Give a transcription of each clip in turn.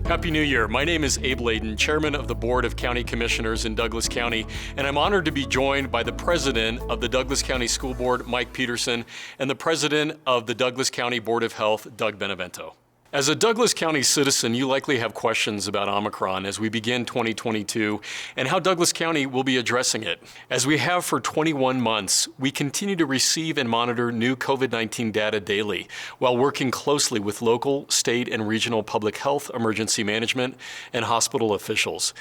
Happy New Year. My name is Abe Layden, Chairman of the Board of County Commissioners in Douglas County, and I'm honored to be joined by the President of the Douglas County School Board, Mike Peterson, and the President of the Douglas County Board of Health, Doug Benevento. As a Douglas County citizen, you likely have questions about Omicron as we begin 2022 and how Douglas County will be addressing it. As we have for 21 months, we continue to receive and monitor new COVID-19 data daily while working closely with local, state, and regional public health, emergency management, and hospital officials.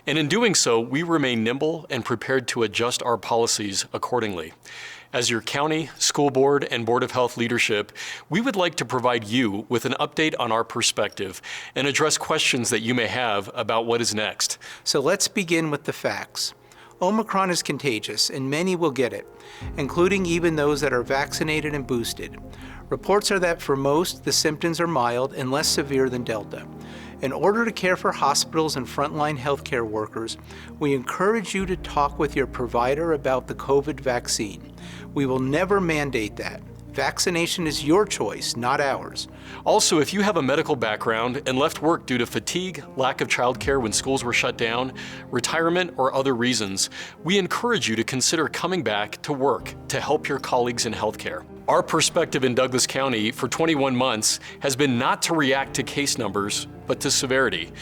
And in doing so, we remain nimble and prepared to adjust our policies accordingly. As your county, school board, and Board of Health leadership, we would like to provide you with an update on our perspective and address questions that you may have about what is next. So let's begin with the facts. Omicron is contagious, and many will get it, including even those that are vaccinated and boosted. Reports are that for most, the symptoms are mild and less severe than Delta. In order to care for hospitals and frontline healthcare workers, we encourage you to talk with your provider about the COVID vaccine. We will never mandate that. Vaccination is your choice, not ours. Also, if you have a medical background and left work due to fatigue, lack of childcare when schools were shut down, retirement, or other reasons, we encourage you to consider coming back to work to help your colleagues in healthcare. Our perspective in Douglas County for 21 months has been not to react to case numbers, but to severity.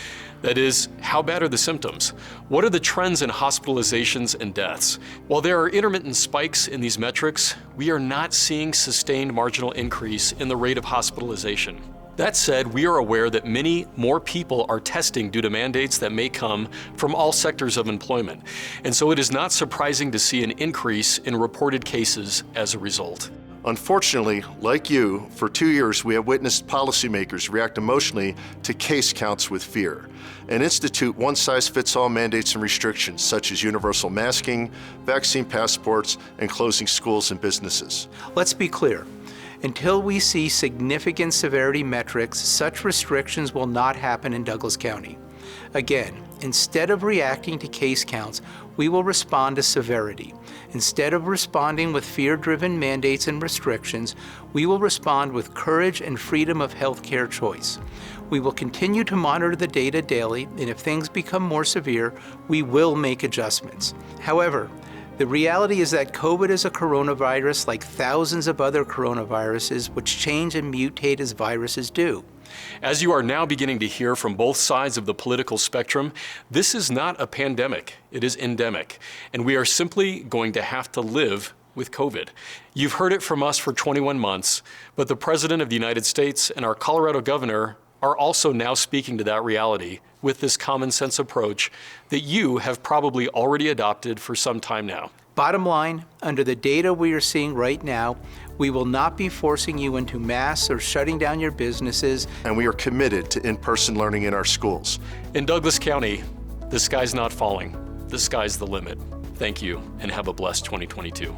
That is, how bad are the symptoms? What are the trends in hospitalizations and deaths? While there are intermittent spikes in these metrics, we are not seeing sustained marginal increase in the rate of hospitalization. That said, we are aware that many more people are testing due to mandates that may come from all sectors of employment. And so it is not surprising to see an increase in reported cases as a result. Unfortunately, like you, for 2 years we have witnessed policymakers react emotionally to case counts with fear and institute one-size-fits-all mandates and restrictions such as universal masking, vaccine passports, and closing schools and businesses. Let's be clear. Until we see significant severity metrics, such restrictions will not happen in Douglas County. Again, instead of reacting to case counts, we will respond to severity. Instead of responding with fear-driven mandates and restrictions, we will respond with courage and freedom of healthcare choice. We will continue to monitor the data daily, and if things become more severe, we will make adjustments. However, the reality is that COVID is a coronavirus like thousands of other coronaviruses which change and mutate as viruses do. As you are now beginning to hear from both sides of the political spectrum, this is not a pandemic, it is endemic, and we are simply going to have to live with COVID. You've heard it from us for 21 months, but the President of the United States and our Colorado governor are also now speaking to that reality with this common sense approach that you have probably already adopted for some time now. Bottom line, under the data we are seeing right now, we will not be forcing you into masks or shutting down your businesses. And we are committed to in-person learning in our schools. In Douglas County, the sky's not falling. The sky's the limit. Thank you, and have a blessed 2022.